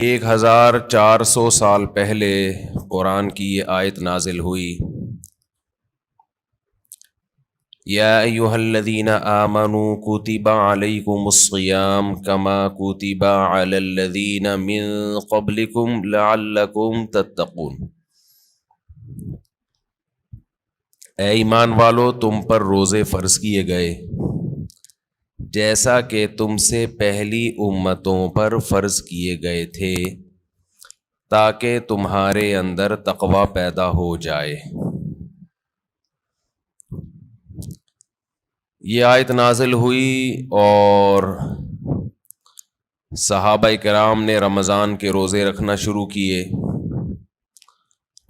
1400 سال پہلے قرآن کی یہ آیت نازل ہوئی، یا ایہا الذین آمنوا کتب علیکم الصیام کما کتب علی الذین من قبلکم لعلکم تتقون۔ اے ایمان والو، تم پر روزے فرض کیے گئے جیسا کہ تم سے پہلی امتوں پر فرض کیے گئے تھے، تاکہ تمہارے اندر تقوی پیدا ہو جائے۔ یہ آیت نازل ہوئی اور صحابہ کرام نے رمضان کے روزے رکھنا شروع کیے۔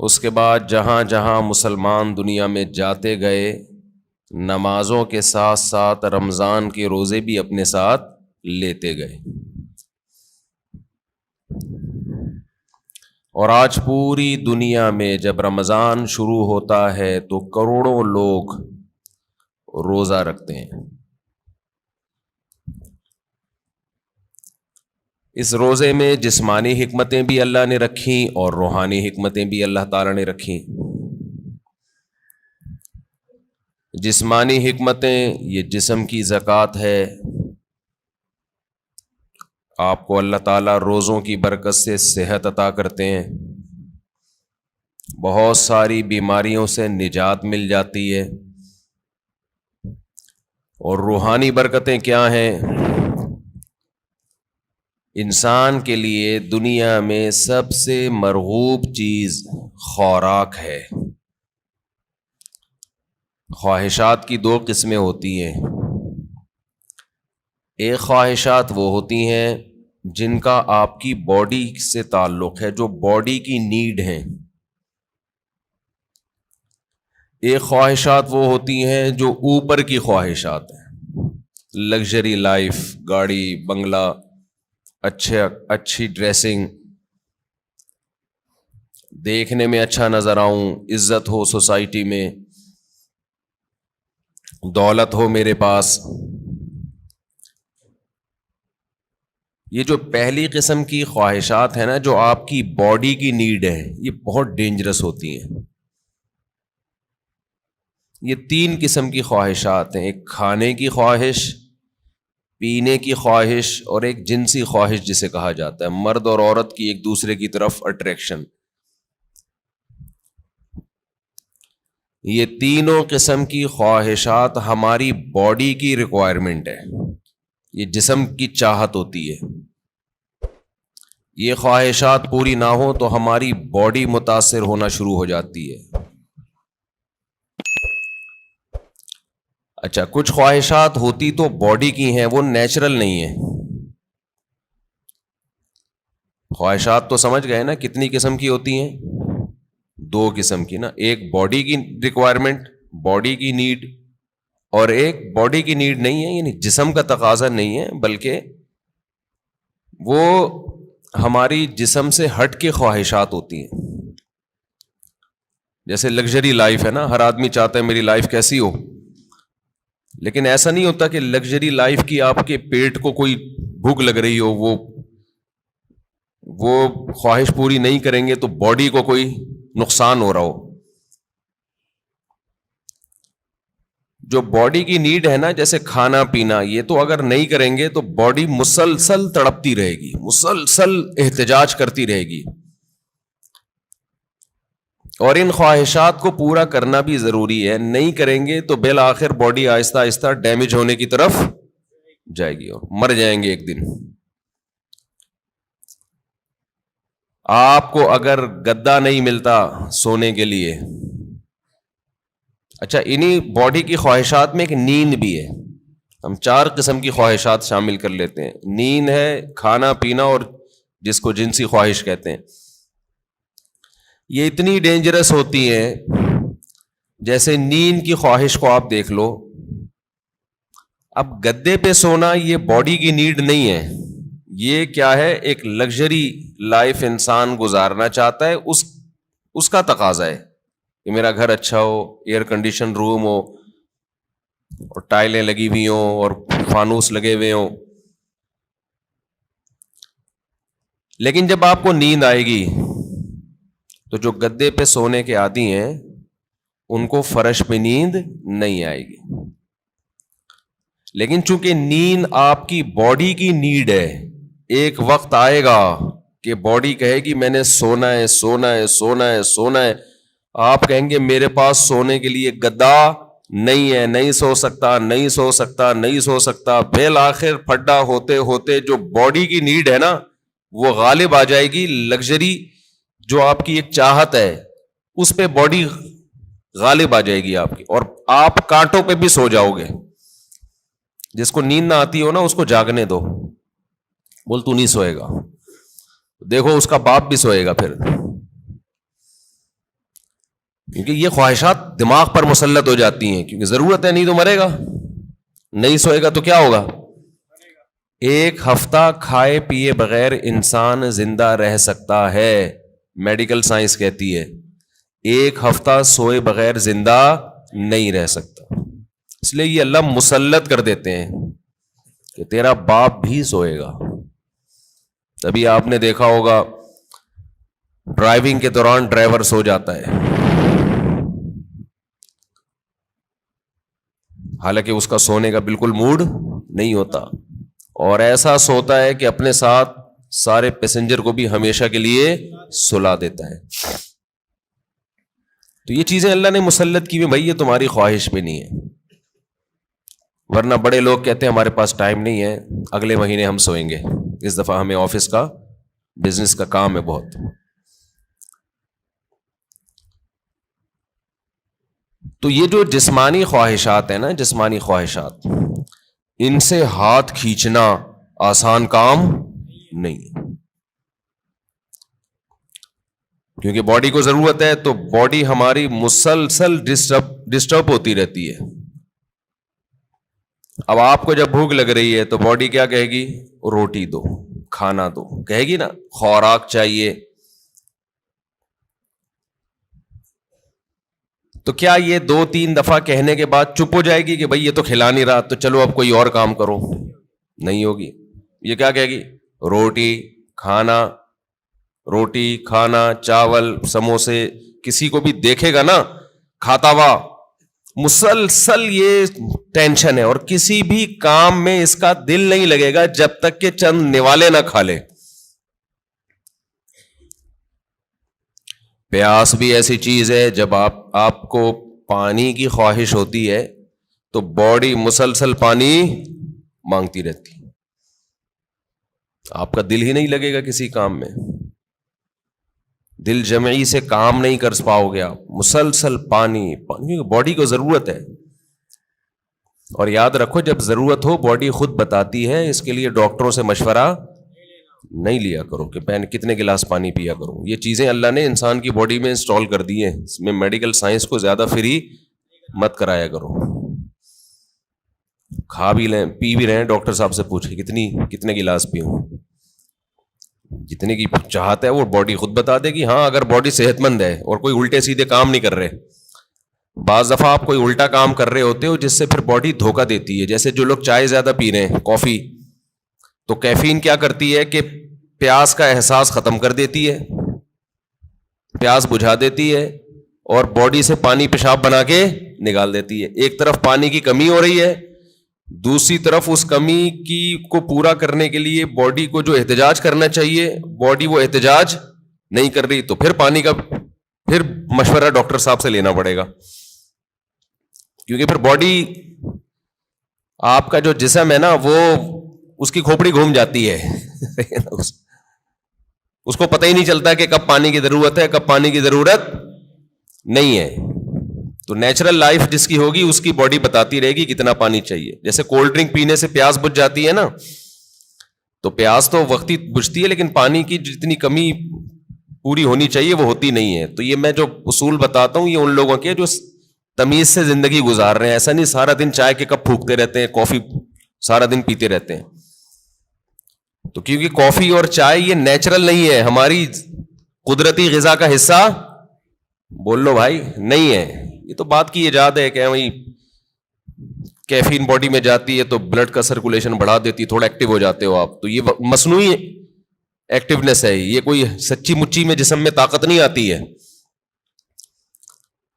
اس کے بعد جہاں جہاں مسلمان دنیا میں جاتے گئے، نمازوں کے ساتھ ساتھ رمضان کے روزے بھی اپنے ساتھ لیتے گئے، اور آج پوری دنیا میں جب رمضان شروع ہوتا ہے تو کروڑوں لوگ روزہ رکھتے ہیں۔ اس روزے میں جسمانی حکمتیں بھی اللہ نے رکھیں اور روحانی حکمتیں بھی اللہ تعالیٰ نے رکھیں۔ جسمانی حکمتیں، یہ جسم کی زکوٰۃ ہے، آپ کو اللہ تعالیٰ روزوں کی برکت سے صحت عطا کرتے ہیں، بہت ساری بیماریوں سے نجات مل جاتی ہے۔ اور روحانی برکتیں کیا ہیں؟ انسان کے لیے دنیا میں سب سے مرغوب چیز خوراک ہے۔ خواہشات کی دو قسمیں ہوتی ہیں، ایک خواہشات وہ ہوتی ہیں جن کا آپ کی باڈی سے تعلق ہے، جو باڈی کی نیڈ ہیں۔ ایک خواہشات وہ ہوتی ہیں جو اوپر کی خواہشات ہیں، لگژری لائف، گاڑی، بنگلہ، اچھی ڈریسنگ، دیکھنے میں اچھا نظر آؤں، عزت ہو سوسائٹی میں، دولت ہو میرے پاس۔ یہ جو پہلی قسم کی خواہشات ہیں نا، جو آپ کی باڈی کی نیڈ ہے، یہ بہت ڈینجرس ہوتی ہیں۔ یہ تین قسم کی خواہشات ہیں، ایک کھانے کی خواہش، پینے کی خواہش، اور ایک جنسی خواہش جسے کہا جاتا ہے، مرد اور عورت کی ایک دوسرے کی طرف اٹریکشن۔ یہ تینوں قسم کی خواہشات ہماری باڈی کی ریکوائرمنٹ ہے، یہ جسم کی چاہت ہوتی ہے۔ یہ خواہشات پوری نہ ہو تو ہماری باڈی متاثر ہونا شروع ہو جاتی ہے۔ اچھا، کچھ خواہشات ہوتی تو باڈی کی ہیں، وہ نیچرل نہیں ہیں۔ خواہشات تو سمجھ گئے نا کتنی قسم کی ہوتی ہیں؟ دو قسم کی نا، ایک باڈی کی ریکوائرمنٹ، باڈی کی نیڈ، اور ایک باڈی کی نیڈ نہیں ہے، یعنی جسم کا تقاضا نہیں ہے، بلکہ وہ ہماری جسم سے ہٹ کے خواہشات ہوتی ہیں۔ جیسے لگژری لائف ہے نا، ہر آدمی چاہتا ہے میری لائف کیسی ہو، لیکن ایسا نہیں ہوتا کہ لگژری لائف کی آپ کے پیٹ کو کوئی بھوک لگ رہی ہو، وہ خواہش پوری نہیں کریں گے تو باڈی کو کوئی نقصان ہو رہا ہو۔ جو باڈی کی نیڈ ہے نا، جیسے کھانا پینا، یہ تو اگر نہیں کریں گے تو باڈی مسلسل تڑپتی رہے گی، مسلسل احتجاج کرتی رہے گی، اور ان خواہشات کو پورا کرنا بھی ضروری ہے۔ نہیں کریں گے تو بالآخر باڈی آہستہ آہستہ ڈیمیج ہونے کی طرف جائے گی اور مر جائیں گے ایک دن۔ آپ کو اگر گدا نہیں ملتا سونے کے لیے، اچھا، انہی باڈی کی خواہشات میں ایک نیند بھی ہے، ہم 4 قسم کی خواہشات شامل کر لیتے ہیں۔ نیند ہے، کھانا پینا، اور جس کو جنسی خواہش کہتے ہیں۔ یہ اتنی ڈینجرس ہوتی ہیں، جیسے نیند کی خواہش کو آپ دیکھ لو، اب گدے پہ سونا یہ باڈی کی نیڈ نہیں ہے، یہ کیا ہے، ایک لگژری لائف انسان گزارنا چاہتا ہے، اس کا تقاضا ہے کہ میرا گھر اچھا ہو، ایئر کنڈیشن روم ہو، اور ٹائلیں لگی ہوئی ہوں، اور فانوس لگے ہوئے ہوں۔ لیکن جب آپ کو نیند آئے گی تو جو گدے پہ سونے کے عادی ہیں ان کو فرش پہ نیند نہیں آئے گی. لیکن چونکہ نیند آپ کی باڈی کی نیڈ ہے, ایک وقت آئے گا کہ باڈی کہے گی میں نے سونا ہے سونا ہے سونا ہے سونا ہے, آپ کہیں گے میرے پاس سونے کے لیے گدا نہیں ہے, نہیں سو سکتا نہیں سو سکتا نہیں سو سکتا. بالآخر پھڈا ہوتے ہوتے جو باڈی کی نیڈ ہے نا وہ غالب آ جائے گی. لگژری جو آپ کی ایک چاہت ہے اس پہ باڈی غالب آ جائے گی آپ کی, اور آپ کانٹوں پہ بھی سو جاؤ گے. جس کو نیند نہ آتی ہو نا اس کو جاگنے دو, بول تو نہیں سوئے گا, دیکھو اس کا باپ بھی سوئے گا پھر, کیونکہ یہ خواہشات دماغ پر مسلط ہو جاتی ہیں. کیونکہ ضرورت ہے, نہیں تو مرے گا, نہیں سوئے گا تو کیا ہوگا. ایک ہفتہ کھائے پیے بغیر انسان زندہ رہ سکتا ہے, میڈیکل سائنس کہتی ہے. ایک ہفتہ سوئے بغیر زندہ نہیں رہ سکتا. اس لیے یہ اللہ مسلط کر دیتے ہیں کہ تیرا باپ بھی سوئے گا. تبھی آپ نے دیکھا ہوگا ڈرائیونگ کے دوران ڈرائیور سو جاتا ہے, حالانکہ اس کا سونے کا بالکل موڈ نہیں ہوتا, اور ایسا سوتا ہے کہ اپنے ساتھ سارے پیسنجر کو بھی ہمیشہ کے لیے سلا دیتا ہے. تو یہ چیزیں اللہ نے مسلط کی ہوئی, بھائی یہ تمہاری خواہش پہ نہیں ہے. ورنہ بڑے لوگ کہتے ہیں ہمارے پاس ٹائم نہیں ہے, اگلے مہینے ہم سوئیں گے, اس دفعہ ہمیں آفس کا بزنس کا کام ہے بہت. تو یہ جو جسمانی خواہشات ہیں نا, جسمانی خواہشات, ان سے ہاتھ کھینچنا آسان کام نہیں ہے, کیونکہ باڈی کو ضرورت ہے. تو باڈی ہماری مسلسل ڈسٹرب ہوتی رہتی ہے. اب آپ کو جب بھوک لگ رہی ہے تو باڈی کیا کہے گی, روٹی دو, کھانا دو, کہے گی نا, خوراک چاہیے. تو کیا یہ 2-3 دفعہ کہنے کے بعد چپ ہو جائے گی کہ بھائی یہ تو کھلا نہیں رہا تو چلو اب کوئی اور کام کرو؟ نہیں ہوگی. یہ کیا کہے گی, روٹی کھانا, روٹی کھانا, چاول سموسے. کسی کو بھی دیکھے گا نا کھاتا ہوا, مسلسل یہ ٹینشن ہے, اور کسی بھی کام میں اس کا دل نہیں لگے گا جب تک کہ چند نوالے نہ کھا لے. پیاس بھی ایسی چیز ہے, جب آپ کو پانی کی خواہش ہوتی ہے تو باڈی مسلسل پانی مانگتی رہتی ہے, آپ کا دل ہی نہیں لگے گا کسی کام میں, دل جمعی سے کام نہیں کر پاؤ گے آپ, مسلسل پانی پانی, باڈی کو ضرورت ہے. اور یاد رکھو جب ضرورت ہو باڈی خود بتاتی ہے, اس کے لیے ڈاکٹروں سے مشورہ نہیں لیا کرو کہ میں کتنے گلاس پانی پیا کروں. یہ چیزیں اللہ نے انسان کی باڈی میں انسٹال کر دی ہیں, اس میں میڈیکل سائنس کو زیادہ فری مت کرایا کرو. کھا بھی لیں پی بھی رہے, ڈاکٹر صاحب سے پوچھے کتنے گلاس پیوں, جتنے کی چاہت ہے وہ باڈی خود بتا دے گی. ہاں اگر باڈی صحت مند ہے اور کوئی الٹے سیدھے کام نہیں کر رہے. بعض دفعہ آپ کوئی الٹا کام کر رہے ہوتے ہو جس سے پھر باڈی دھوکہ دیتی ہے, جیسے جو لوگ چائے زیادہ پی رہے ہیں, کافی, تو کیفین کیا کرتی ہے کہ پیاس کا احساس ختم کر دیتی ہے, پیاس بجھا دیتی ہے, اور باڈی سے پانی پیشاب بنا کے نکال دیتی ہے. ایک طرف پانی کی کمی ہو رہی ہے, دوسری طرف اس کمی کی کو پورا کرنے کے لیے باڈی کو جو احتجاج کرنا چاہیے باڈی وہ احتجاج نہیں کر رہی, تو پھر پانی کا پھر مشورہ ڈاکٹر صاحب سے لینا پڑے گا. کیونکہ پھر باڈی آپ کا جو جسم ہے نا وہ اس کی کھوپڑی گھوم جاتی ہے اس کو پتہ ہی نہیں چلتا کہ کب پانی کی ضرورت ہے کب پانی کی ضرورت نہیں ہے. تو نیچرل لائف جس کی ہوگی اس کی باڈی بتاتی رہے گی کتنا پانی چاہیے. جیسے کولڈ ڈرنک پینے سے پیاس بجھ جاتی ہے نا, تو پیاس تو وقتی بجھتی ہے لیکن پانی کی جتنی کمی پوری ہونی چاہیے وہ ہوتی نہیں ہے. تو یہ میں جو اصول بتاتا ہوں یہ ان لوگوں کے جو تمیز سے زندگی گزار رہے ہیں. ایسا نہیں سارا دن چائے کے کپ پھونکتے رہتے ہیں, کافی سارا دن پیتے رہتے ہیں. تو کیونکہ کافی اور چائے یہ نیچرل نہیں ہے, ہماری قدرتی غذا کا حصہ بول لو بھائی نہیں ہے. یہ تو بات کی ایجاد ہے کہ بھائی کیفین باڈی میں جاتی ہے تو بلڈ کا سرکولیشن بڑھا دیتی ہے, تھوڑا ایکٹیو ہو جاتے ہو آپ, تو یہ مصنوعی ایکٹیونیس ہے, یہ کوئی سچی مچی میں جسم میں طاقت نہیں آتی ہے,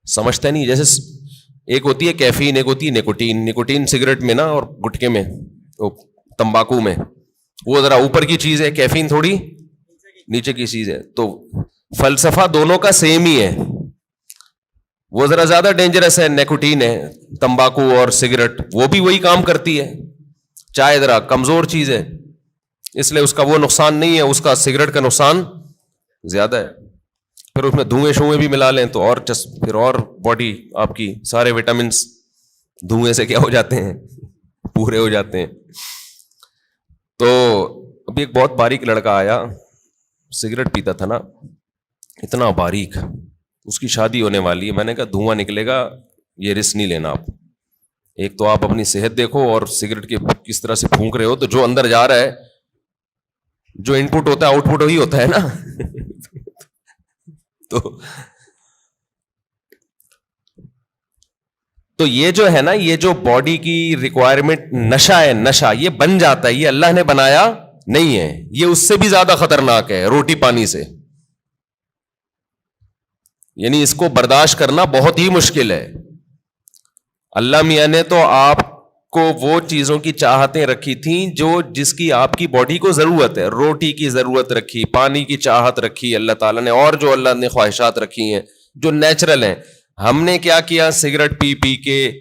سمجھتا نہیں. جیسے ایک ہوتی ہے کیفین, ایک ہوتی ہے نکوٹین. نکوٹین سگریٹ میں نا اور گٹکے میں, تمباکو میں, وہ ذرا اوپر کی چیز ہے, کیفین تھوڑی نیچے کی چیز ہے. تو فلسفہ دونوں کا سیم ہی ہے, وہ ذرا زیادہ ڈینجرس ہے نکوٹین ہے, تمباکو اور سگریٹ وہ بھی وہی کام کرتی ہے. چائے ذرا کمزور چیز ہے, اس لیے اس کا وہ نقصان نہیں ہے, اس کا سگریٹ کا نقصان زیادہ ہے. پھر اس میں دھوئیں شوئیں بھی ملا لیں تو اور پھر اور باڈی آپ کی سارے وٹامنس دھوئیں سے کیا ہو جاتے ہیں, پورے ہو جاتے ہیں. تو ابھی ایک بہت باریک لڑکا آیا, سگریٹ پیتا تھا نا, اتنا باریک, اس کی شادی ہونے والی ہے. میں نے کہا دھواں نکلے گا, یہ رسک نہیں لینا آپ. ایک تو آپ اپنی صحت دیکھو, اور سگریٹ کے کس طرح سے پھونک رہے ہو, تو جو اندر جا رہا ہے, جو ان پٹ ہوتا ہے آؤٹ پٹ وہی ہوتا ہے نا. تو یہ جو ہے نا, یہ جو باڈی کی ریکوائرمنٹ نشہ ہے, نشہ یہ بن جاتا ہے, یہ اللہ نے بنایا نہیں ہے, یہ اس سے بھی زیادہ خطرناک ہے روٹی پانی سے. یعنی اس کو برداشت کرنا بہت ہی مشکل ہے. اللہ میاں نے تو آپ کو وہ چیزوں کی چاہتیں رکھی تھیں جو جس کی آپ کی باڈی کو ضرورت ہے. روٹی کی ضرورت رکھی, پانی کی چاہت رکھی اللہ تعالیٰ نے, اور جو اللہ نے خواہشات رکھی ہیں جو نیچرل ہیں. ہم نے کیا کیا, سگریٹ پی پی کے,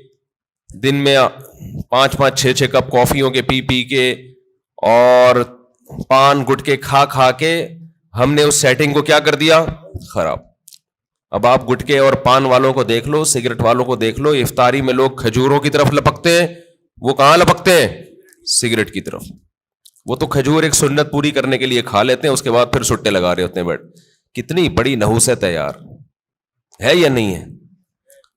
دن میں 5-6 کپ کافیوں کے پی پی کے, اور پان گٹکے کھا کھا کے ہم نے اس سیٹنگ کو کیا کر دیا, خراب. اب آپ گٹکے اور پان والوں کو دیکھ لو, سگریٹ والوں کو دیکھ لو, افطاری میں لوگ کھجوروں کی طرف لپکتے ہیں, وہ کہاں لپکتے ہیں, سگریٹ کی طرف. وہ تو کھجور ایک سنت پوری کرنے کے لیے کھا لیتے ہیں, اس کے بعد پھر سٹے لگا رہے ہوتے ہیں بیٹھ. کتنی بڑی نحوست ہے یار, ہے یا نہیں ہے؟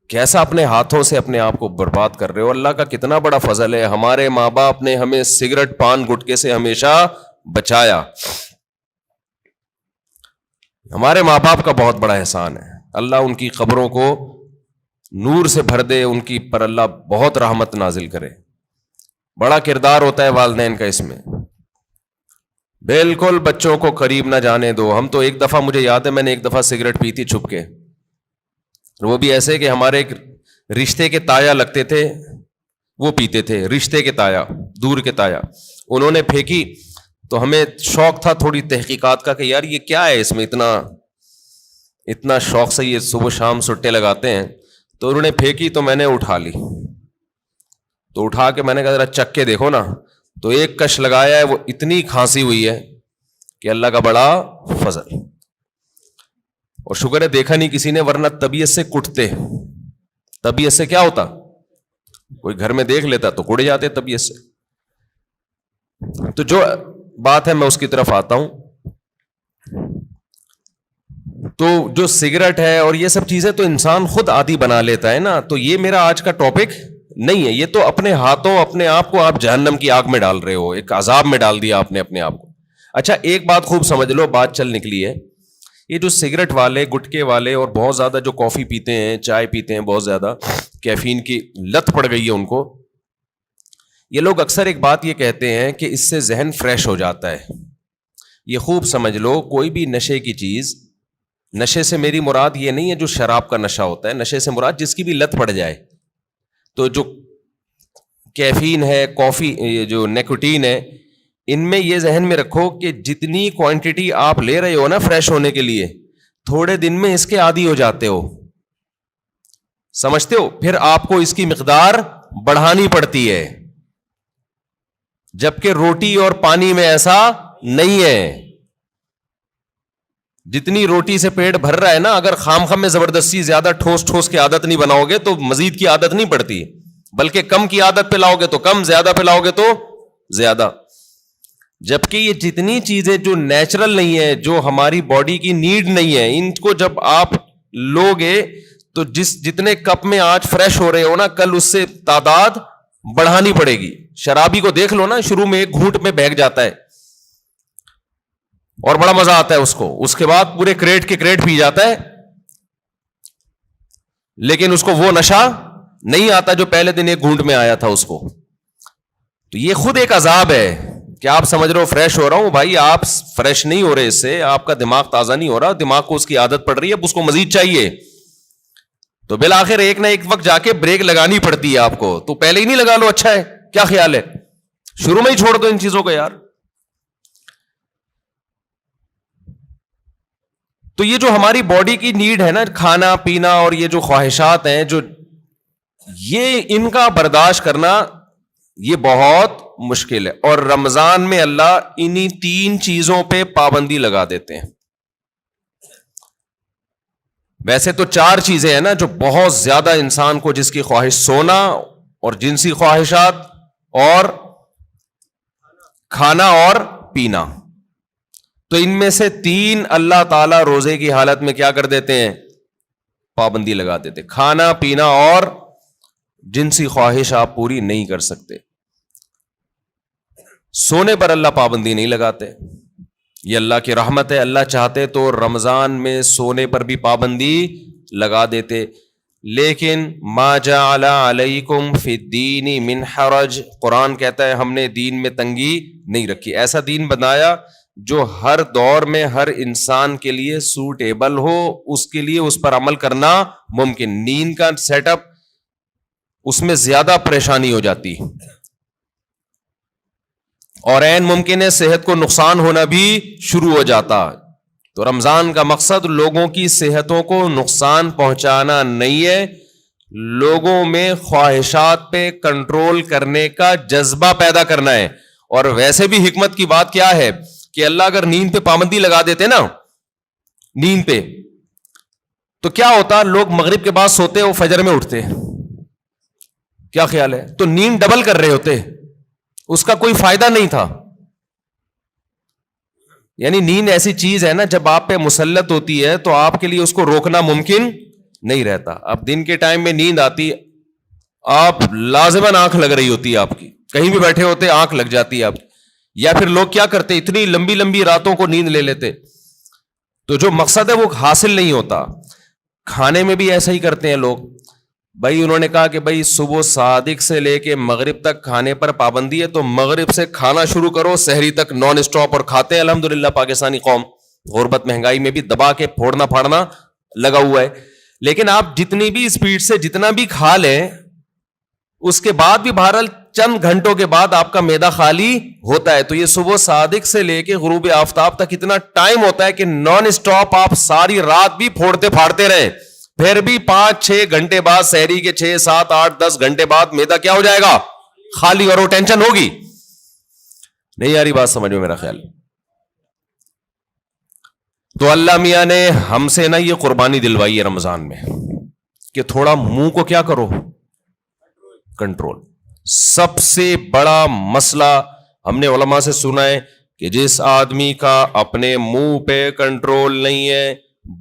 کیسا اپنے ہاتھوں سے اپنے آپ کو برباد کر رہے ہو. اللہ کا کتنا بڑا فضل ہے, ہمارے ماں باپ نے ہمیں سگریٹ پان گٹکے سے ہمیشہ بچایا. ہمارے ماں باپ کا بہت بڑا احسان ہے. اللہ ان کی قبروں کو نور سے بھر دے, ان کی پر اللہ بہت رحمت نازل کرے. بڑا کردار ہوتا ہے والدین کا اس میں. بالکل بچوں کو قریب نہ جانے دو. ہم تو ایک دفعہ, مجھے یاد ہے میں نے ایک دفعہ سگریٹ پی تھی چھپ کے, وہ بھی ایسے کہ ہمارے ایک رشتے کے تایا لگتے تھے, وہ پیتے تھے, رشتے کے تایا, دور کے تایا. انہوں نے پھینکی تو ہمیں شوق تھا تھوڑی تحقیقات کا کہ یار یہ کیا ہے, اس میں اتنا شوق سے یہ صبح شام سٹے لگاتے ہیں. تو انہوں نے پھینکی تو میں نے اٹھا لی, تو اٹھا کے میں نے کہا ذرا چک کے دیکھو نا, تو ایک کش لگایا ہے, وہ اتنی کھانسی ہوئی ہے کہ اللہ کا بڑا فضل. اور شکر ہے دیکھا نہیں کسی نے, ورنہ طبیعت سے کٹتے. طبیعت سے کیا ہوتا, کوئی گھر میں دیکھ لیتا تو کٹ جاتے طبیعت سے. تو جو بات ہے میں اس کی طرف آتا ہوں. تو جو سگریٹ ہے اور یہ سب چیزیں تو انسان خود عادی بنا لیتا ہے نا. تو یہ میرا آج کا ٹاپک نہیں ہے, یہ تو اپنے ہاتھوں اپنے آپ کو آپ جہنم کی آگ میں ڈال رہے ہو, ایک عذاب میں ڈال دیا آپ نے اپنے آپ کو. اچھا ایک بات خوب سمجھ لو, بات چل نکلی ہے, یہ جو سگریٹ والے, گٹکے والے, اور بہت زیادہ جو کافی پیتے ہیں, چائے پیتے ہیں, بہت زیادہ کیفین کی لت پڑ گئی ہے ان کو, یہ لوگ اکثر ایک بات یہ کہتے ہیں کہ اس سے ذہن فریش ہو جاتا ہے. یہ خوب سمجھ لو, کوئی بھی نشے کی چیز, نشے سے میری مراد یہ نہیں ہے جو شراب کا نشہ ہوتا ہے, نشے سے مراد جس کی بھی لت پڑ جائے. تو جو کیفین ہے, کافی, یہ جو نیکوٹین ہے, ان میں یہ ذہن میں رکھو کہ جتنی کوانٹٹی آپ لے رہے ہو نا فریش ہونے کے لیے, تھوڑے دن میں اس کے عادی ہو جاتے ہو, سمجھتے ہو, پھر آپ کو اس کی مقدار بڑھانی پڑتی ہے. جبکہ روٹی اور پانی میں ایسا نہیں ہے. جتنی روٹی سے پیٹ بھر رہا ہے نا, اگر خام خام میں زبردستی زیادہ ٹھوس کی عادت نہیں بناؤ گے تو مزید کی عادت نہیں پڑتی, بلکہ کم کی عادت پہ لاؤ گے تو کم, زیادہ پہ لاؤ گے تو زیادہ. جبکہ یہ جتنی چیزیں جو نیچرل نہیں ہے, جو ہماری باڈی کی نیڈ نہیں ہے, ان کو جب آپ لوگے تو جتنے کپ میں آج فریش ہو رہے ہو نا, کل اس سے تعداد بڑھانی پڑے گی. شرابی کو دیکھ لو نا, شروع میں ایک گھونٹ میں بہک جاتا ہے اور بڑا مزہ آتا ہے اس کو, اس کے بعد پورے کریٹ کے کریٹ پی جاتا ہے, لیکن اس کو وہ نشہ نہیں آتا جو پہلے دن ایک گھونٹ میں آیا تھا اس کو. تو یہ خود ایک عذاب ہے, کیا آپ سمجھ رہے ہو فریش ہو رہا ہوں؟ بھائی آپ فریش نہیں ہو رہے، اس سے آپ کا دماغ تازہ نہیں ہو رہا، دماغ کو اس کی عادت پڑ رہی ہے، اب اس کو مزید چاہیے، تو بالآخر ایک نہ ایک وقت جا کے بریک لگانی پڑتی ہے آپ کو، تو پہلے ہی نہیں لگا لو، اچھا ہے، کیا خیال ہے؟ شروع میں ہی چھوڑ دو ان چیزوں کو یار۔ تو یہ جو ہماری باڈی کی نیڈ ہے نا، کھانا پینا اور یہ جو خواہشات ہیں، جو یہ ان کا برداشت کرنا یہ بہت مشکل ہے، اور رمضان میں اللہ انہی 3 چیزوں پہ پابندی لگا دیتے ہیں۔ ویسے تو 4 چیزیں ہیں نا جو بہت زیادہ انسان کو، جس کی خواہش سونا اور جنسی خواہشات اور کھانا اور پینا، تو ان میں سے 3 اللہ تعالی روزے کی حالت میں کیا کر دیتے ہیں؟ پابندی لگا دیتے۔ کھانا پینا اور جنسی خواہش آپ پوری نہیں کر سکتے۔ سونے پر اللہ پابندی نہیں لگاتے، یہ اللہ کی رحمت ہے، اللہ چاہتے تو رمضان میں سونے پر بھی پابندی لگا دیتے، لیکن ما جعل علیکم فی الدین من حرج، قرآن کہتا ہے ہم نے دین میں تنگی نہیں رکھی، ایسا دین بنایا جو ہر دور میں ہر انسان کے لیے سوٹیبل ہو، اس کے لیے اس پر عمل کرنا ممکن۔ نیند کا سیٹ اپ اس میں زیادہ پریشانی ہو جاتی، اور عین ممکن ہے صحت کو نقصان ہونا بھی شروع ہو جاتا۔ تو رمضان کا مقصد لوگوں کی صحتوں کو نقصان پہنچانا نہیں ہے، لوگوں میں خواہشات پہ کنٹرول کرنے کا جذبہ پیدا کرنا ہے۔ اور ویسے بھی حکمت کی بات کیا ہے کہ اللہ اگر نیند پہ پابندی لگا دیتے نا، نیند پہ، تو کیا ہوتا؟ لوگ مغرب کے بعد سوتے، وہ فجر میں اٹھتے، کیا خیال ہے؟ تو نیند ڈبل کر رہے ہوتے، اس کا کوئی فائدہ نہیں تھا۔ یعنی نیند ایسی چیز ہے نا، جب آپ پہ مسلط ہوتی ہے تو آپ کے لیے اس کو روکنا ممکن نہیں رہتا۔ اب دن کے ٹائم میں نیند آتی، آپ لازماً آنکھ لگ رہی ہوتی ہے، آپ کی کہیں بھی بیٹھے ہوتے آنکھ لگ جاتی ہے آپ کی، یا پھر لوگ کیا کرتے، اتنی لمبی لمبی راتوں کو نیند لے لیتے، تو جو مقصد ہے وہ حاصل نہیں ہوتا۔ کھانے میں بھی ایسا ہی کرتے ہیں لوگ، بھائی انہوں نے کہا کہ بھائی صبح صادق سے لے کے مغرب تک کھانے پر پابندی ہے، تو مغرب سے کھانا شروع کرو، سحری تک نان اسٹاپ، اور کھاتے ہیں الحمدللہ۔ پاکستانی قوم غربت مہنگائی میں بھی دبا کے پھوڑنا پھاڑنا لگا ہوا ہے، لیکن آپ جتنی بھی اسپیڈ سے جتنا بھی کھا لیں، اس کے بعد بھی بہرحال چند گھنٹوں کے بعد آپ کا معدہ خالی ہوتا ہے۔ تو یہ صبح صادق سے لے کے غروب آفتاب تک اتنا ٹائم ہوتا ہے کہ نان اسٹاپ آپ ساری رات بھی پھوڑتے پھاڑتے رہیں، پھر بھی 5-6 گھنٹے بعد، سحری کے 6, 7, 8, 10 گھنٹے بعد معدہ کیا ہو جائے گا؟ خالی، اور وہ ٹینشن ہوگی۔ نہیں یاری بات سمجھ میں میرا خیال؟ تو اللہ میاں نے ہم سے نا یہ قربانی دلوائی ہے رمضان میں کہ تھوڑا منہ کو کیا کرو؟ کنٹرول۔ سب سے بڑا مسئلہ ہم نے علماء سے سنا ہے کہ جس آدمی کا اپنے منہ پہ کنٹرول نہیں ہے،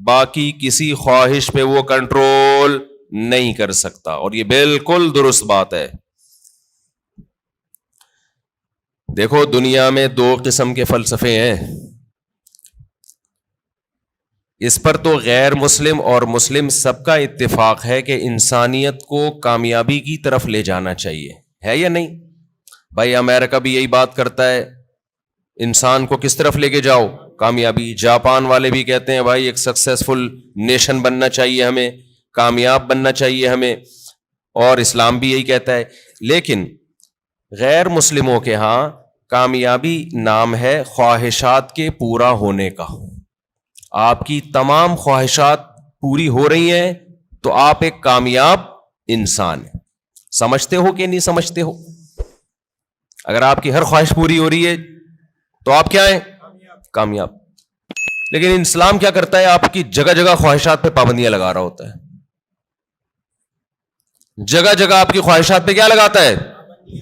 باقی کسی خواہش پہ وہ کنٹرول نہیں کر سکتا، اور یہ بالکل درست بات ہے۔ دیکھو دنیا میں 2 قسم کے فلسفے ہیں، اس پر تو غیر مسلم اور مسلم سب کا اتفاق ہے کہ انسانیت کو کامیابی کی طرف لے جانا چاہیے، ہے یا نہیں؟ بھائی امریکہ بھی یہی بات کرتا ہے، انسان کو کس طرف لے کے جاؤ؟ کامیابی۔ جاپان والے بھی کہتے ہیں بھائی ایک سکسیسفل نیشن بننا چاہیے ہمیں، کامیاب بننا چاہیے ہمیں، اور اسلام بھی یہی کہتا ہے۔ لیکن غیر مسلموں کے ہاں کامیابی نام ہے خواہشات کے پورا ہونے کا۔ آپ کی تمام خواہشات پوری ہو رہی ہیں تو آپ ایک کامیاب انسان ہیں۔ سمجھتے ہو کہ نہیں سمجھتے ہو؟ اگر آپ کی ہر خواہش پوری ہو رہی ہے تو آپ کیا ہیں؟ کامیاب۔ لیکن اسلام کیا کرتا ہے؟ آپ کی جگہ جگہ خواہشات پہ پابندیاں لگا رہا ہوتا ہے، جگہ جگہ آپ کی خواہشات پہ کیا لگاتا ہے؟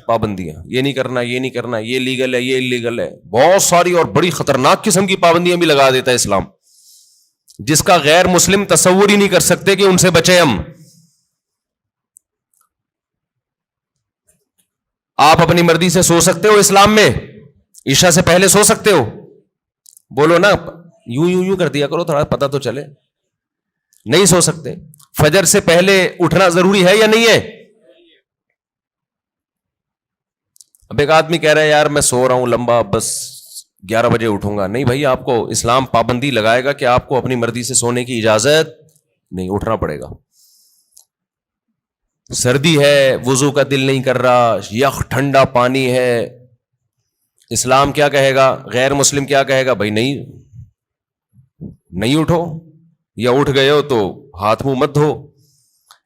پابندیاں۔ یہ نہیں کرنا، یہ نہیں کرنا، یہ لیگل ہے، یہ انلیگل ہے، بہت ساری اور بڑی خطرناک قسم کی پابندیاں بھی لگا دیتا ہے اسلام، جس کا غیر مسلم تصور ہی نہیں کر سکتے کہ ان سے بچے ہم۔ آپ اپنی مرضی سے سو سکتے ہو اسلام میں؟ عشاء سے پہلے سو سکتے ہو؟ بولو نا، یوں کر دیا کرو، تھوڑا پتہ تو چلے۔ نہیں سو سکتے۔ فجر سے پہلے اٹھنا ضروری ہے یا نہیں ہے؟ اب ایک آدمی کہہ رہا ہے یار میں سو رہا ہوں لمبا، بس 11 بجے اٹھوں گا. نہیں بھائی، آپ کو اسلام پابندی لگائے گا کہ آپ کو اپنی مرضی سے سونے کی اجازت نہیں، اٹھنا پڑے گا. سردی ہے، وضو کا دل نہیں کر رہا، یخ ٹھنڈا پانی ہے، اسلام کیا کہے گا؟ غیر مسلم کیا کہے گا؟ بھائی نہیں اٹھو، یا اٹھ گئے ہو تو ہاتھ منہ مت دھو.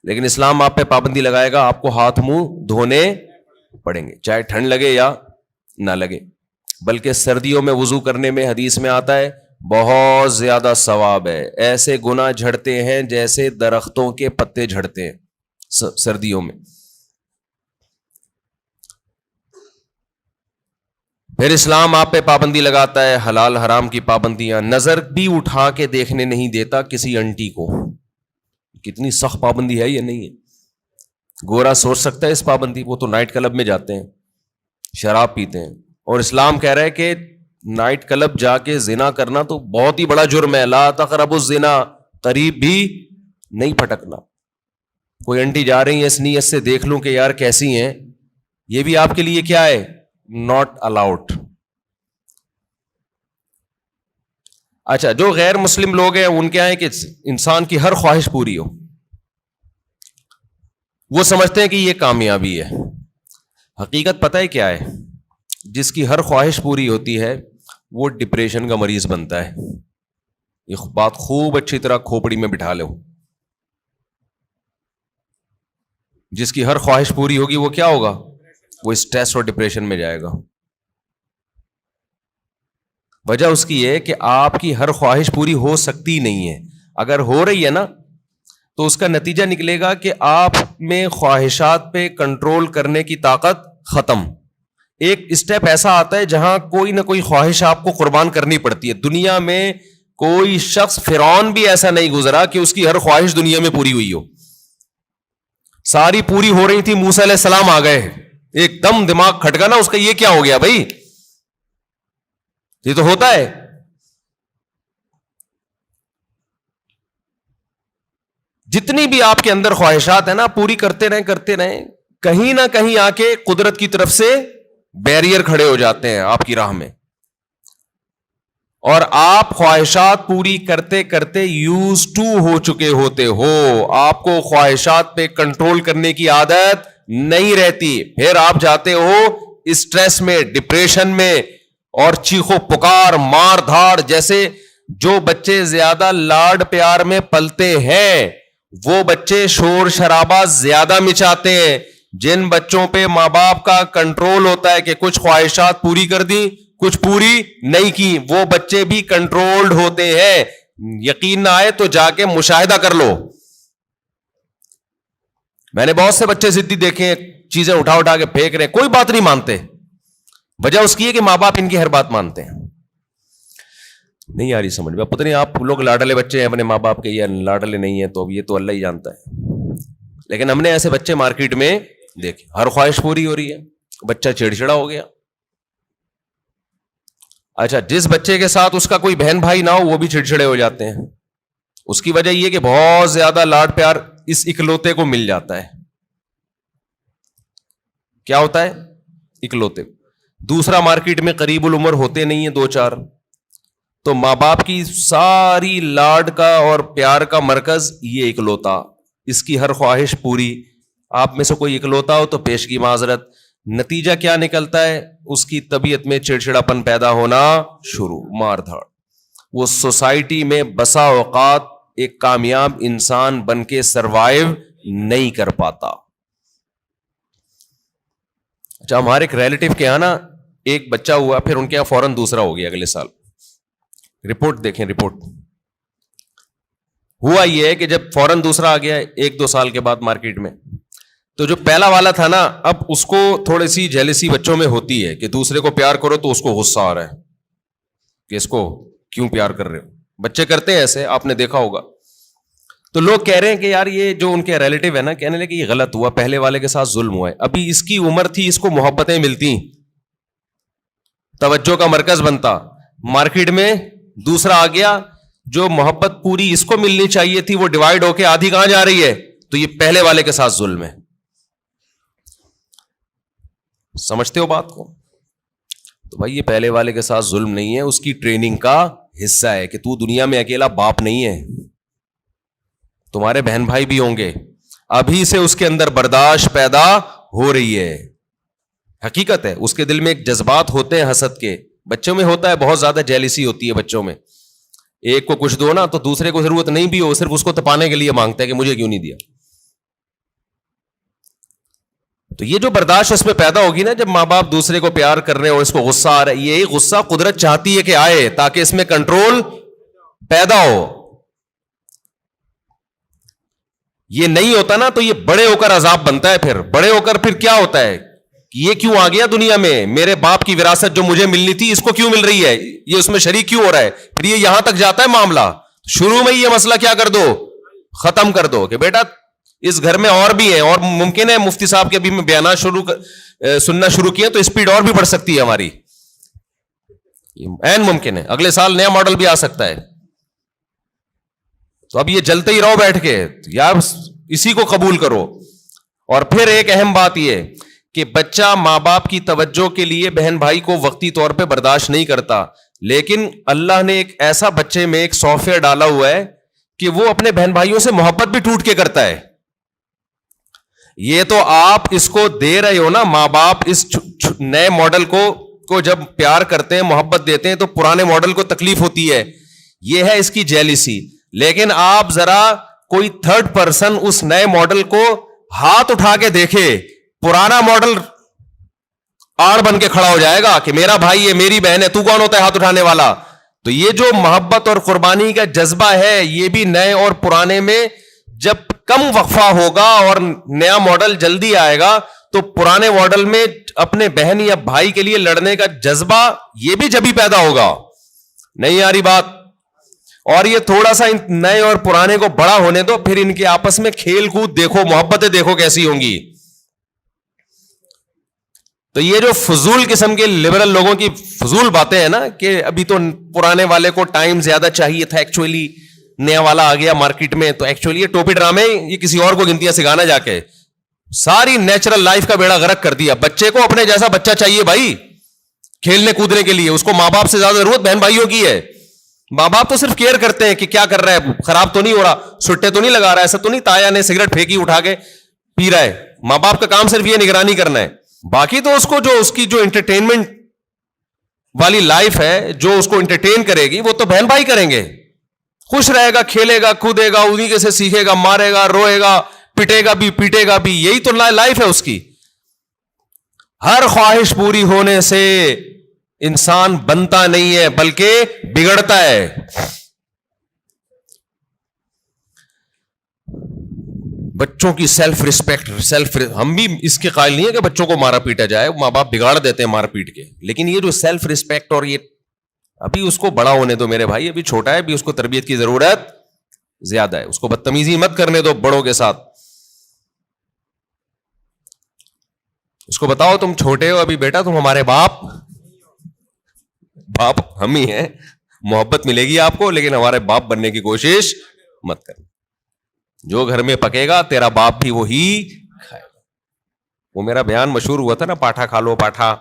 لیکن اسلام آپ پہ پابندی لگائے گا، آپ کو ہاتھ منہ دھونے پڑیں گے، چاہے ٹھنڈ لگے یا نہ لگے. بلکہ سردیوں میں وضو کرنے میں حدیث میں آتا ہے بہت زیادہ ثواب ہے. ایسے گناہ جھڑتے ہیں جیسے درختوں کے پتے جھڑتے ہیں سردیوں میں. پھر اسلام آپ پہ پابندی لگاتا ہے حلال حرام کی پابندیاں. نظر بھی اٹھا کے دیکھنے نہیں دیتا کسی انٹی کو. کتنی سخت پابندی ہے یہ نہیں ہے. گورا سوچ سکتا ہے اس پابندی، وہ تو نائٹ کلب میں جاتے ہیں، شراب پیتے ہیں، اور اسلام کہہ رہا ہے کہ نائٹ کلب جا کے زنا کرنا تو بہت ہی بڑا جرم ہے. لا تقربوا الزنا، قریب بھی نہیں پھٹکنا. کوئی انٹی جا رہی ہے اس نیت سے دیکھ لوں کہ یار کیسی ہیں، یہ بھی آپ کے لیے کیا ہے؟ Not allowed. اچھا، جو غیر مسلم لوگ ہیں ان کیا ہے کہ انسان کی ہر خواہش پوری ہو. وہ سمجھتے ہیں کہ یہ کامیابی ہے. حقیقت پتہ ہے کیا ہے؟ جس کی ہر خواہش پوری ہوتی ہے وہ ڈپریشن کا مریض بنتا ہے. یہ بات خوب اچھی طرح کھوپڑی میں بٹھا لو. جس کی ہر خواہش پوری ہوگی وہ کیا ہوگا؟ وہ اسٹریس اور ڈپریشن میں جائے گا. وجہ اس کی ہے کہ آپ کی ہر خواہش پوری ہو سکتی نہیں ہے. اگر ہو رہی ہے نا تو اس کا نتیجہ نکلے گا کہ آپ میں خواہشات پہ کنٹرول کرنے کی طاقت ختم. ایک اسٹیپ ایسا آتا ہے جہاں کوئی نہ کوئی خواہش آپ کو قربان کرنی پڑتی ہے. دنیا میں کوئی شخص، فرعون بھی ایسا نہیں گزرا کہ اس کی ہر خواہش دنیا میں پوری ہوئی ہو. ساری پوری ہو رہی تھی، موسیٰ علیہ السلام آ گئے، ایک دم دماغ کھٹکا نا اس کا، یہ کیا ہو گیا بھائی؟ یہ تو ہوتا ہے. جتنی بھی آپ کے اندر خواہشات ہیں نا، پوری کرتے رہیں، کہیں نہ کہیں آ کے قدرت کی طرف سے بیریئر کھڑے ہو جاتے ہیں آپ کی راہ میں، اور آپ خواہشات پوری کرتے کرتے یوز ٹو ہو چکے ہوتے ہو. آپ کو خواہشات پہ کنٹرول کرنے کی عادت نہیں رہتی. پھر آپ جاتے ہو اسٹریس میں، ڈپریشن میں، اور چیخو پکار، مار دھاڑ. جیسے جو بچے زیادہ لاڈ پیار میں پلتے ہیں وہ بچے شور شرابہ زیادہ مچاتے ہیں. جن بچوں پہ ماں باپ کا کنٹرول ہوتا ہے کہ کچھ خواہشات پوری کر دی، کچھ پوری نہیں کی، وہ بچے بھی کنٹرولڈ ہوتے ہیں. یقین نہ آئے تو جا کے مشاہدہ کر لو. میں نے بہت سے بچے ضدی دیکھے ہیں، چیزیں اٹھا کے پھینک رہے، کوئی بات نہیں مانتے. وجہ اس کی ہے کہ ماں باپ ان کی ہر بات مانتے ہیں. نہیں آ رہی سمجھ میں؟ پتہ نہیں آپ لوگ لاڈلے بچے ہیں اپنے ماں باپ کے یا لاڈلے نہیں ہیں، تو یہ تو اللہ ہی جانتا ہے. لیکن ہم نے ایسے بچے مارکیٹ میں دیکھے، ہر خواہش پوری ہو رہی ہے، بچہ چڑچڑا ہو گیا. اچھا، جس بچے کے ساتھ اس کا کوئی بہن بھائی نہ ہو وہ بھی چڑچڑے ہو جاتے ہیں. اس کی وجہ یہ کہ بہت زیادہ لاڈ پیار اس اکلوتے کو مل جاتا ہے. کیا ہوتا ہے؟ اکلوتے. دوسرا مارکیٹ میں قریب العمر ہوتے نہیں ہیں، 2-4، تو ماں باپ کی ساری لاڈ کا اور پیار کا مرکز یہ اکلوتا. اس کی ہر خواہش پوری. آپ میں سے کوئی اکلوتا ہو تو پیش کی معذرت. نتیجہ کیا نکلتا ہے؟ اس کی طبیعت میں چڑچڑاپن پیدا ہونا شروع، مار دھاڑ. وہ سوسائٹی میں بسا اوقات ایک کامیاب انسان بن کے سروائیو نہیں کر پاتا. اچھا، ہمارے ایک ریلیٹیو کے یہاں نا ایک بچہ ہوا، پھر ان کے یہاں فوراً دوسرا ہو گیا اگلے سال. رپورٹ دیکھیں، رپورٹ. ہوا یہ ہے کہ جب فوراً دوسرا آ گیا 1-2 سال کے بعد مارکیٹ میں، تو جو پہلا والا تھا نا، اب اس کو تھوڑی سی جیلسی بچوں میں ہوتی ہے کہ دوسرے کو پیار کرو تو اس کو غصہ آ رہا ہے کہ اس کو کیوں پیار کر رہے ہو. بچے کرتے ہیں ایسے، آپ نے دیکھا ہوگا. تو لوگ کہہ رہے ہیں کہ یار یہ جو ان کے ریلیٹیو ہے نا، کہنے لگے یہ غلط ہوا، پہلے والے کے ساتھ ظلم ہوا ہے. ابھی اس کی عمر تھی، اس کو محبتیں ملتی، توجہ کا مرکز بنتا. مارکیٹ میں دوسرا آ گیا، جو محبت پوری اس کو ملنی چاہیے تھی وہ ڈیوائیڈ ہو کے آدھی کہاں جا رہی ہے؟ تو یہ پہلے والے کے ساتھ ظلم ہے. سمجھتے ہو بات کو؟ تو بھائی یہ پہلے والے کے ساتھ ظلم نہیں ہے, اس کی ٹریننگ کا حصہ ہے کہ تو دنیا میں اکیلا باپ نہیں ہے, تمہارے بہن بھائی بھی ہوں گے. ابھی سے اس کے اندر برداشت پیدا ہو رہی ہے. حقیقت ہے, اس کے دل میں ایک جذبات ہوتے ہیں حسد کے, بچوں میں ہوتا ہے, بہت زیادہ جیلسی ہوتی ہے بچوں میں. ایک کو کچھ دو نا تو دوسرے کو ضرورت نہیں بھی ہو, صرف اس کو تپانے کے لیے مانگتا ہے کہ مجھے کیوں نہیں دیا. تو یہ جو برداشت اس میں پیدا ہوگی نا, جب ماں باپ دوسرے کو پیار کر رہے ہیں اور اس کو غصہ آ رہا ہے, یہی غصہ قدرت چاہتی ہے کہ آئے تاکہ اس میں کنٹرول پیدا ہو. یہ نہیں ہوتا نا تو یہ بڑے ہو کر عذاب بنتا ہے. پھر بڑے ہو کر پھر کیا ہوتا ہے, یہ کیوں آ گیا دنیا میں, میرے باپ کی وراثت جو مجھے ملنی تھی اس کو کیوں مل رہی ہے, یہ اس میں شریک کیوں ہو رہا ہے. پھر یہ یہاں تک جاتا ہے معاملہ. شروع میں یہ مسئلہ کیا کر دو, ختم کر دو کہ بیٹا اس گھر میں اور بھی ہیں, اور ممکن ہے مفتی صاحب کے ابھی میں بیانات سننا شروع کیے تو اسپیڈ اور بھی بڑھ سکتی ہے ہماری, این ممکن ہے اگلے سال نیا ماڈل بھی آ سکتا ہے. تو اب یہ جلتے ہی رہو بیٹھ کے یار, اسی کو قبول کرو. اور پھر ایک اہم بات یہ کہ بچہ ماں باپ کی توجہ کے لیے بہن بھائی کو وقتی طور پہ برداشت نہیں کرتا, لیکن اللہ نے ایک ایسا بچے میں ایک سافٹ ویئر ڈالا ہوا ہے کہ وہ اپنے بہن بھائیوں سے محبت بھی ٹوٹ کے کرتا ہے. یہ تو آپ اس کو دے رہے ہو نا, ماں باپ اس نئے ماڈل کو جب پیار کرتے ہیں محبت دیتے ہیں تو پرانے ماڈل کو تکلیف ہوتی ہے, یہ ہے اس کی جیلسی. لیکن آپ ذرا کوئی تھرڈ پرسن اس نئے ماڈل کو ہاتھ اٹھا کے دیکھے, پرانا ماڈل آڑ بن کے کھڑا ہو جائے گا کہ میرا بھائی ہے میری بہن ہے, تو کون ہوتا ہے ہاتھ اٹھانے والا. تو یہ جو محبت اور قربانی کا جذبہ ہے یہ بھی نئے اور پرانے میں جب کم وقفہ ہوگا اور نیا ماڈل جلدی آئے گا تو پرانے ماڈل میں اپنے بہن یا بھائی کے لیے لڑنے کا جذبہ یہ بھی جبھی پیدا ہوگا. نہیں آ رہی بات؟ اور یہ تھوڑا سا نئے اور پرانے کو بڑا ہونے دو, پھر ان کے آپس میں کھیل کود دیکھو, محبتیں دیکھو کیسی ہوں گی. تو یہ جو فضول قسم کے لبرل لوگوں کی فضول باتیں ہیں نا کہ ابھی تو پرانے والے کو ٹائم زیادہ چاہیے تھا, ایکچولی نیا والا آ گیا مارکیٹ میں, تو ایکچولی یہ ٹوپی ڈرامے یہ کسی اور کو گنتیاں سکھانا جا کے ساری نیچرل لائف کا بیڑا غرق کر دیا. بچے کو اپنے جیسا بچہ چاہیے بھائی کھیلنے کودنے کے لیے, اس کو ماں باپ سے زیادہ ضرورت بہن بھائیوں کی ہے. ماں باپ تو صرف کیئر کرتے ہیں کہ کیا کر رہا ہے, خراب تو نہیں ہو رہا, سٹے تو نہیں لگا رہا, ایسا تو نہیں تایا نے سگریٹ پھینکی اٹھا کے پی رہا ہے. ماں باپ کا کام صرف یہ نگرانی کرنا ہے. باقی تو اس کو جو اس کی جو انٹرٹینمنٹ والی لائف ہے, جو اس کو انٹرٹین کرے گی وہ تو بہن بھائی کریں گے. خوش رہے گا, کھیلے گا, کودے گا, انہی کے سے سیکھے گا, مارے گا, روئے گا, پٹے گا بھی, پیٹے گا بھی, یہی تو لائف ہے اس کی. ہر خواہش پوری ہونے سے انسان بنتا نہیں ہے بلکہ بگڑتا ہے. بچوں کی سیلف ریسپیکٹ, ہم بھی اس کے قائل نہیں ہے کہ بچوں کو مارا پیٹا جائے, ماں باپ بگاڑ دیتے ہیں مار پیٹ کے, لیکن یہ جو سیلف ریسپیکٹ اور یہ ابھی اس کو بڑا ہونے دو میرے بھائی, ابھی چھوٹا ہے, ابھی اس کو تربیت کی ضرورت زیادہ ہے. اس کو بدتمیزی مت کرنے دو بڑوں کے ساتھ. اس کو بتاؤ تم چھوٹے ہو ابھی بیٹا, تم ہمارے باپ ہم ہی ہیں, محبت ملے گی آپ کو, لیکن ہمارے باپ بننے کی کوشش مت کرنا. جو گھر میں پکے گا تیرا باپ بھی وہی کھائے گا. وہ میرا بیان مشہور ہوا تھا نا, پاٹھا کھا لو پاٹھا.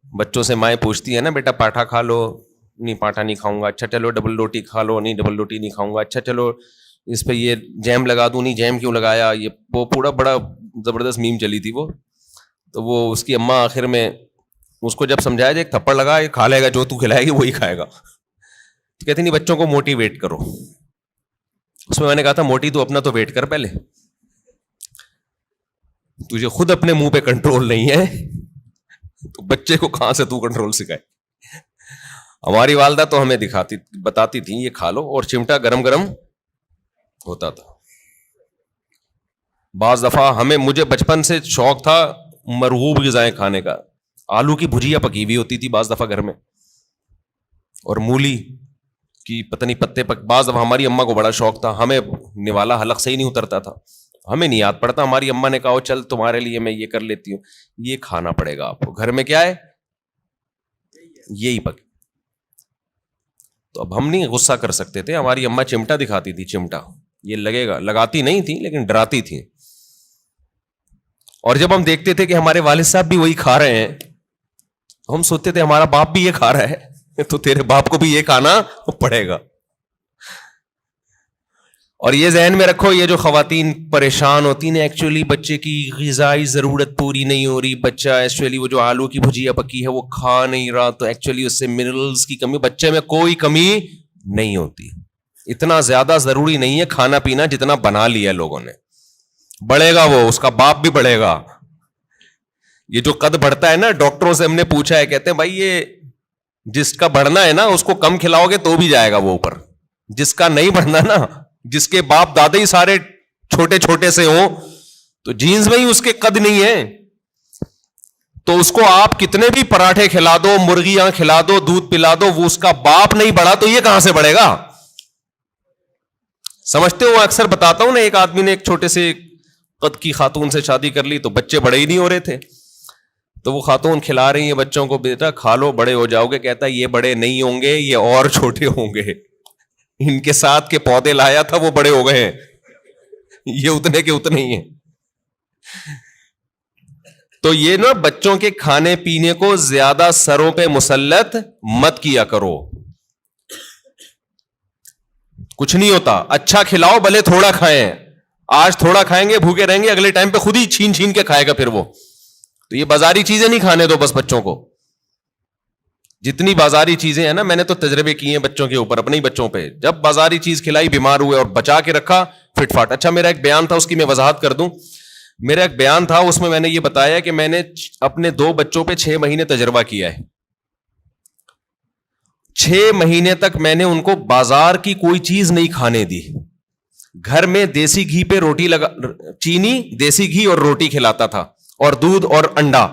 بچوں سے مائیں پوچھتی ہے نا, بیٹا پاٹھا کھا لو, نہیں پاٹھا نہیں کھاؤں گا. اچھا چلو ڈبل روٹی کھا لو, نہیں ڈبل روٹی نہیں کھاؤں گا. اچھا چلو اس پہ یہ جیم لگا دوں, نہیں جیم کیوں لگایا. یہ وہ پورا بڑا زبردست میم چلی تھی وہ. تو وہ اس کی اماں آخر میں اس کو جب سمجھایا جائے ایک تھپڑ لگا, یہ کھا لے گا, جو تو کھلائے گی وہی کھائے گا. تو کہتی نہیں بچوں کو موٹیویٹ کرو. اس میں نے کہا تھا موٹی تو اپنا تو ویٹ کر, پہلے تجھے خود اپنے منہ پہ کنٹرول نہیں ہے تو بچے کو کہاں سے تو کنٹرول سکھائے. ہماری والدہ تو ہمیں بتاتی تھی یہ کھا لو, اور چمٹا گرم گرم ہوتا تھا. بعض دفعہ مجھے بچپن سے شوق تھا مرغوب غذائیں کھانے کا. آلو کی بھجیا پکی ہوئی ہوتی تھی بعض دفعہ گھر میں, اور مولی کی پتہ نہیں پتے بعض دفعہ ہماری اماں کو بڑا شوق تھا. ہمیں نوالا حلق سے ہی نہیں اترتا تھا, ہمیں نہیں یاد پڑتا. ہماری اماں نے کہا چل تمہارے لیے میں یہ کر لیتی ہوں, یہ کھانا پڑے گا آپ کو. گھر میں کیا ہے, یہی پک. تو اب ہم نہیں غصہ کر سکتے تھے. ہماری اماں چمٹا دکھاتی تھی, چمٹا یہ لگے گا, لگاتی نہیں تھی لیکن ڈراتی تھی. اور جب ہم دیکھتے تھے کہ ہمارے والد صاحب بھی وہی کھا رہے ہیں تو ہم سوچتے تھے ہمارا باپ بھی یہ کھا رہا ہے تو تیرے باپ کو بھی یہ کھانا پڑے گا. اور یہ ذہن میں رکھو, یہ جو خواتین پریشان ہوتی ہیں ایکچولی بچے کی غذائی ضرورت پوری نہیں ہو رہی, بچہ ایکچولی وہ جو آلو کی بھجیا پکی ہے وہ کھا نہیں رہا, تو ایکچولی اس سے منرلز کی کمی, بچے میں کوئی کمی نہیں ہوتی. اتنا زیادہ ضروری نہیں ہے کھانا پینا جتنا بنا لیا لوگوں نے. بڑھے گا وہ, اس کا باپ بھی بڑھے گا. یہ جو قد بڑھتا ہے نا, ڈاکٹروں سے ہم نے پوچھا ہے, کہتے ہیں بھائی یہ جس کا بڑھنا ہے نا اس کو کم کھلاؤ گے تو بھی جائے گا وہ اوپر, جس کا نہیں بڑھنا نا, جس کے باپ دادا ہی سارے چھوٹے چھوٹے سے ہوں تو جینز میں ہی اس کے قد نہیں ہے, تو اس کو آپ کتنے بھی پراٹھے کھلا دو, مرغیاں کھلا دو, دودھ پلا دو, وہ اس کا باپ نہیں بڑھا تو یہ کہاں سے بڑھے گا. سمجھتے ہو, اکثر بتاتا ہوں نا, ایک آدمی نے ایک چھوٹے سے قد کی خاتون سے شادی کر لی تو بچے بڑے ہی نہیں ہو رہے تھے, تو وہ خاتون کھلا رہی ہیں بچوں کو, بیٹا کھا لو بڑے ہو جاؤ گے. کہتا ہے یہ بڑے نہیں ہوں گے, یہ اور چھوٹے ہوں گے, ان کے ساتھ کے پودے لایا تھا وہ بڑے ہو گئے ہیں, یہ اتنے کے اتنے ہی ہیں. تو یہ نا بچوں کے کھانے پینے کو زیادہ سروں پہ مسلط مت کیا کرو, کچھ نہیں ہوتا. اچھا کھلاؤ, بھلے تھوڑا کھائیں, آج تھوڑا کھائیں گے بھوکے رہیں گے, اگلے ٹائم پہ خود ہی چھین چھین کے کھائے گا پھر وہ. تو یہ بازاری چیزیں نہیں کھانے دو بس بچوں کو. جتنی بازاری چیزیں ہیں نا, میں نے تو تجربے کیے ہیں بچوں کے اوپر, اپنے ہی بچوں پہ, جب بازاری چیز کھلائی بیمار ہوئے اور بچا کے رکھا فٹ فاٹ. اچھا میرا ایک بیان تھا, اس کی میں وضاحت کر دوں. میرا ایک بیان تھا, اس میں نے یہ بتایا کہ میں نے اپنے 2 بچوں پہ 6 مہینے تجربہ کیا ہے. 6 مہینے تک میں نے ان کو بازار کی کوئی چیز نہیں کھانے دی. گھر میں دیسی گھی پہ روٹی لگا, چینی, دیسی گھی اور روٹی کھلاتا تھا, اور دودھ اور انڈا.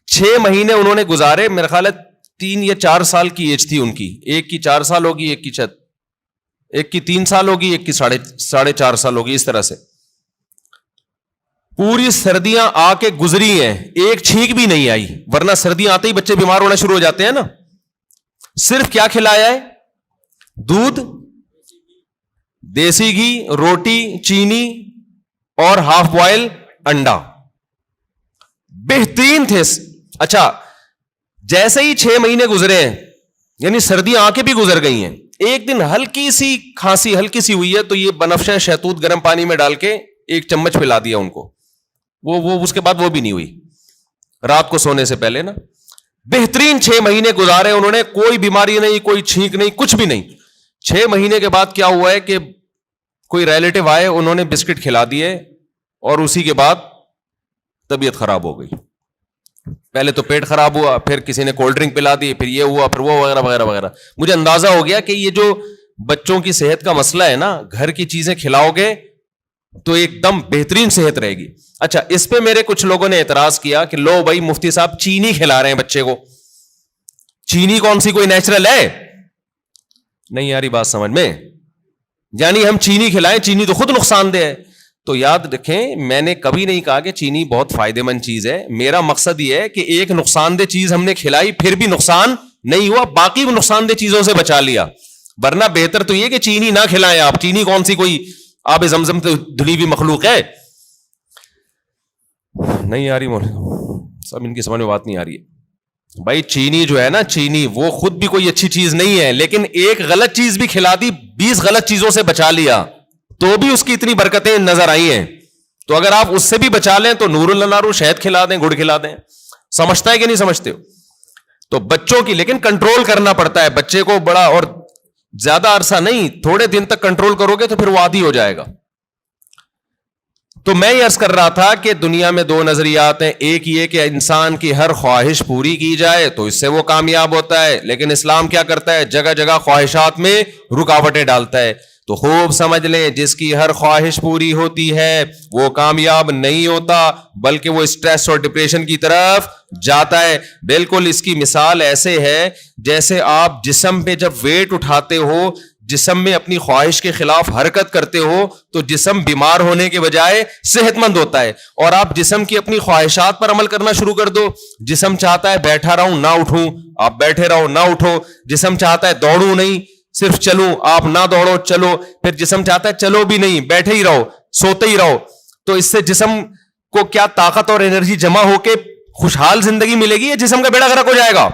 6 مہینے انہوں نے گزارے. میرا خیال ہے 3 یا 4 سال کی ایج تھی ان کی, ایک کی 4 سال ہوگی, ایک کی 3 سال ہوگی, ایک کی 4.5 سال ہوگی, اس طرح سے. پوری سردیاں آ کے گزری ہیں, ایک چھینک بھی نہیں آئی, ورنہ سردیاں آتے ہی بچے بیمار ہونا شروع ہو جاتے ہیں نا. صرف کیا کھلایا ہے؟ دودھ, دیسی گھی, روٹی, چینی اور ہاف بوائل انڈا. بہترین تھے. اچھا جیسے ہی 6 مہینے گزرے ہیں, یعنی سردیاں آ کے بھی گزر گئی ہیں, ایک دن ہلکی سی کھانسی ہلکی سی ہوئی ہے تو یہ بنفشہ شہتوت گرم پانی میں ڈال کے 1 چمچ پلا دیا ان کو, وہ اس کے بعد وہ بھی نہیں ہوئی رات کو سونے سے پہلے نا. بہترین 6 مہینے گزارے انہوں نے, کوئی بیماری نہیں, کوئی چھینک نہیں, کچھ بھی نہیں. 6 مہینے کے بعد کیا ہوا ہے کہ کوئی ریلیٹو آئے, انہوں نے بسکٹ کھلا دیے اور اسی کے بعد طبیعت خراب ہو گئی. پہلے تو پیٹ خراب ہوا, پھر کسی نے کولڈ ڈرنک پلا دی, پھر یہ ہوا, پھر وہ وغیرہ وغیرہ وغیرہ. مجھے اندازہ ہو گیا کہ یہ جو بچوں کی صحت کا مسئلہ ہے نا, گھر کی چیزیں کھلاؤ گے تو ایک دم بہترین صحت رہے گی. اچھا اس پہ میرے کچھ لوگوں نے اعتراض کیا کہ لو بھائی مفتی صاحب چینی کھلا رہے ہیں بچے کو, چینی کون سی کوئی نیچرل ہے؟ نہیں یاری بات سمجھ میں, یعنی ہم چینی کھلائیں, چینی تو خود نقصان دہ ہے. تو یاد رکھیں میں نے کبھی نہیں کہا کہ چینی بہت فائدے مند چیز ہے. میرا مقصد یہ ہے کہ ایک نقصان دہ چیز ہم نے کھلائی پھر بھی نقصان نہیں ہوا, باقی نقصان دہ چیزوں سے بچا لیا. ورنہ بہتر تو یہ کہ چینی نہ کھلائیں آپ. چینی کون سی کوئی آب زمزم تو دھلی ہوئی مخلوق ہے؟ نہیں آ رہی سب ان کی سمجھ میں بات نہیں آ رہی ہے. بھائی چینی جو ہے نا, چینی وہ خود بھی کوئی اچھی چیز نہیں ہے, لیکن ایک غلط چیز بھی کھلا دی, 20 غلط چیزوں سے بچا لیا, تو بھی اس کی اتنی برکتیں نظر آئی ہیں. تو اگر آپ اس سے بھی بچا لیں تو نور اللہ نارو, شہد کھلا دیں, گڑ کھلا دیں. سمجھتا ہے کہ نہیں سمجھتے ہو؟ تو بچوں کی لیکن کنٹرول کرنا پڑتا ہے. بچے کو بڑا اور زیادہ عرصہ نہیں, تھوڑے دن تک کنٹرول کرو گے تو پھر وہ عادی ہو جائے گا. تو میں یہ عرض کر رہا تھا کہ دنیا میں 2 نظریات ہیں. ایک یہ کہ انسان کی ہر خواہش پوری کی جائے تو اس سے وہ کامیاب ہوتا ہے, لیکن اسلام کیا کرتا ہے؟ جگہ جگہ خواہشات میں رکاوٹیں ڈالتا ہے. تو خوب سمجھ لیں, جس کی ہر خواہش پوری ہوتی ہے وہ کامیاب نہیں ہوتا, بلکہ وہ اسٹریس اور ڈپریشن کی طرف جاتا ہے. بالکل اس کی مثال ایسے ہے جیسے آپ جسم پہ جب ویٹ اٹھاتے ہو, جسم میں اپنی خواہش کے خلاف حرکت کرتے ہو تو جسم بیمار ہونے کے بجائے صحت مند ہوتا ہے. اور آپ جسم کی اپنی خواہشات پر عمل کرنا شروع کر دو, جسم چاہتا ہے بیٹھا رہوں نہ اٹھوں, آپ بیٹھے رہو نہ اٹھو. جسم چاہتا ہے دوڑوں نہیں, صرف چلوں, آپ نہ دوڑو چلو. پھر جسم چاہتا ہے چلو بھی نہیں, بیٹھے ہی رہو, سوتے ہی رہو. تو اس سے جسم کو کیا طاقت اور انرجی جمع ہو کے خوشحال زندگی ملے گی یا جسم کا بیڑا غرق ہو جائے گا؟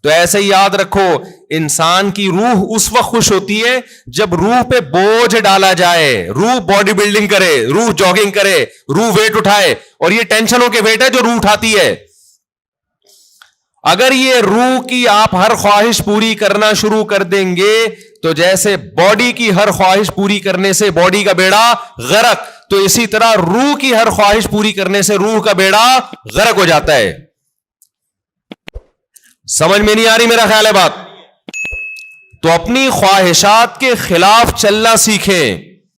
تو ایسے ہی یاد رکھو، انسان کی روح اس وقت خوش ہوتی ہے جب روح پہ بوجھ ڈالا جائے، روح باڈی بلڈنگ کرے، روح جاگنگ کرے، روح ویٹ اٹھائے، اور یہ ٹینشنوں کے ویٹ ہے جو روح اٹھاتی ہے۔ اگر یہ روح کی آپ ہر خواہش پوری کرنا شروع کر دیں گے تو جیسے باڈی کی ہر خواہش پوری کرنے سے باڈی کا بیڑا غرق، تو اسی طرح روح کی ہر خواہش پوری کرنے سے روح کا بیڑا غرق ہو جاتا ہے۔ سمجھ میں نہیں آ رہی میرا خیال ہے بات؟ تو اپنی خواہشات کے خلاف چلنا سیکھیں۔